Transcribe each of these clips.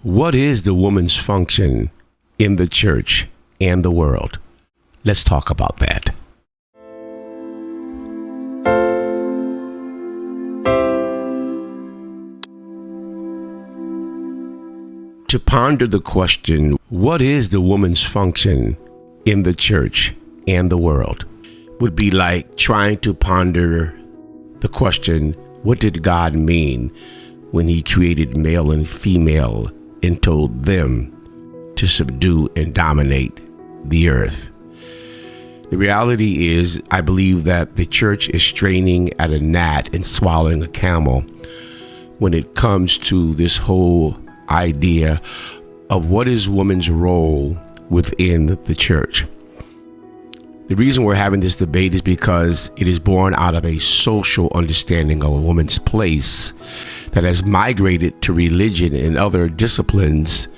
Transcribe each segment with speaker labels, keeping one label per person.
Speaker 1: What is the woman's function in the church and the world? Let's talk about that. To ponder the question, what is the woman's function in the church and the world, would be like trying to ponder the question, what did God mean when he created male and female and told them to subdue and dominate the earth? The reality is, I believe that the church is straining at a gnat and swallowing a camel when it comes to this whole idea of what is woman's role within the church. The reason we're having this debate is because it is born out of a social understanding of a woman's place that has migrated to religion and other disciplines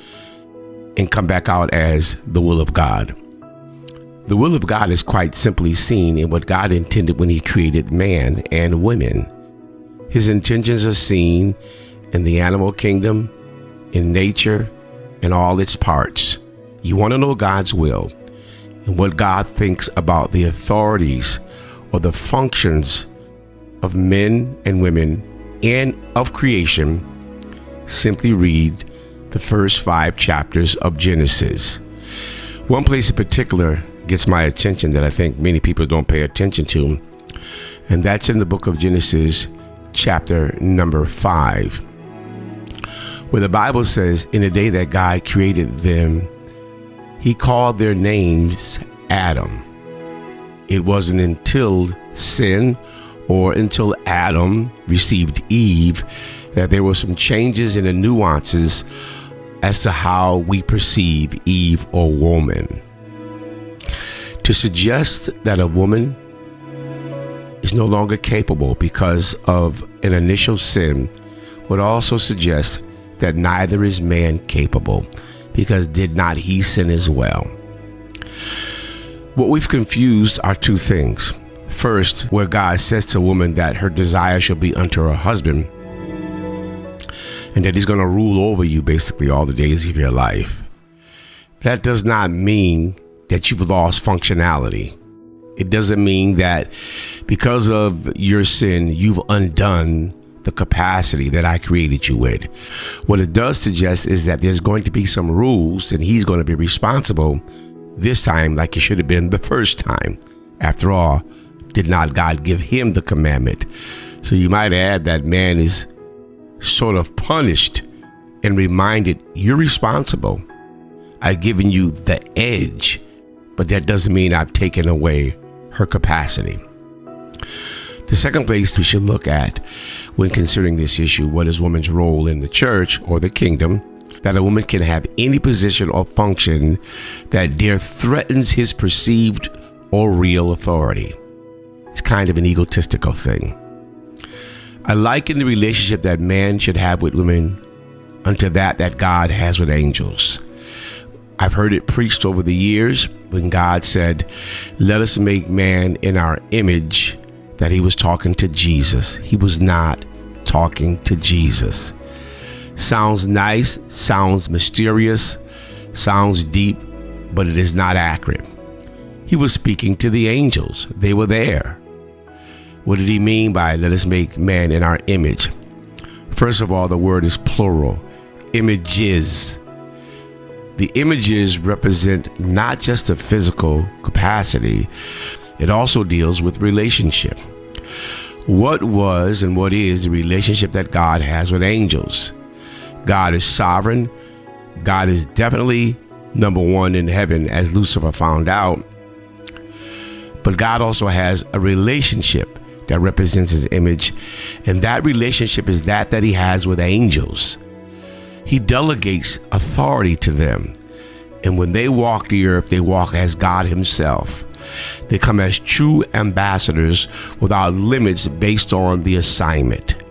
Speaker 1: and come back out as the will of God. The will of God is quite simply seen in what God intended when he created man and women. His intentions are seen in the animal kingdom, in nature, and all its parts. You want to know God's will and what God thinks about the authorities or the functions of men and women and of creation, simply read the first 5 chapters of Genesis. One place in particular gets my attention that I think many people don't pay attention to, and that's in the book of Genesis, chapter number 5, where the Bible says, in the day that God created them, he called their names Adam. It wasn't until sin or until Adam received Eve that there were some changes in the nuances as to how we perceive Eve or woman. To suggest that a woman is no longer capable because of an initial sin would also suggest that neither is man capable, because did not he sin as well? What we've confused are 2 things. First, where God says to a woman that her desire shall be unto her husband, and that he's going to rule over you basically all the days of your life. That does not mean that you've lost functionality. It doesn't mean that because of your sin, you've undone the capacity that I created you with. What it does suggest is that there's going to be some rules and he's going to be responsible this time like it should have been the first time. After all, did not God give him the commandment? So you might add that man is sort of punished and reminded, you're responsible. I've given you the edge, but that doesn't mean I've taken away her capacity. The second place we should look at when considering this issue, what is woman's role in the church or the kingdom, that a woman can have any position or function that dare threatens his perceived or real authority. It's kind of an egotistical thing. I liken the relationship that man should have with women unto that God has with angels. I've heard it preached over the years when God said, let us make man in our image, that he was talking to Jesus. He was not talking to Jesus. Sounds nice, sounds mysterious, sounds deep, but it is not accurate. He was speaking to the angels. They were there. What did he mean by let us make man in our image? First of all, the word is plural, images. The images represent not just a physical capacity, it also deals with relationship. What was and what is the relationship that God has with angels? God is sovereign. God is definitely number one in heaven, as Lucifer found out. But God also has a relationship that represents his image. And that relationship is that he has with angels. He delegates authority to them. And when they walk the earth, they walk as God himself. They come as true ambassadors without limits based on the assignment.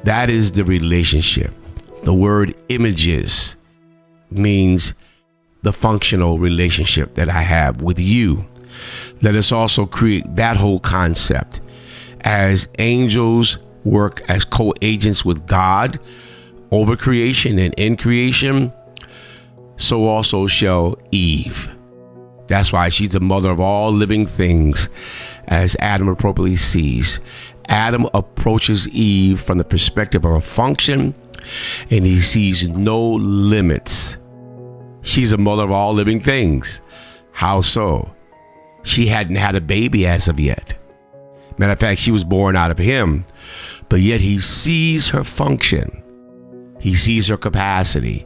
Speaker 1: That is the relationship. The word images means the functional relationship that I have with you. Let us also create that whole concept. As angels work as co-agents with God, over creation and in creation, so also shall Eve. That's why she's the mother of all living things, as Adam appropriately sees. Adam approaches Eve from the perspective of a function, and he sees no limits. She's the mother of all living things. How so? She hadn't had a baby as of yet. Matter of fact, she was born out of him, but yet he sees her function. He sees her capacity.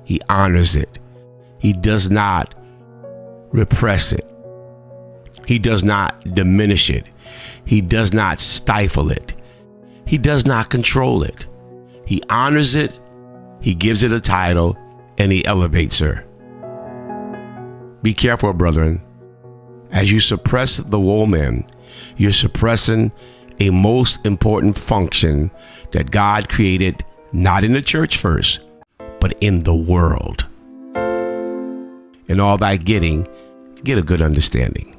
Speaker 1: He honors it. He does not repress it. He does not diminish it. He does not stifle it. He does not control it. He honors it. He gives it a title, and he elevates her. Be careful, brethren. As you suppress the woman, you're suppressing a most important function that God created, not in the church first, but in the world. In all thy getting, get a good understanding.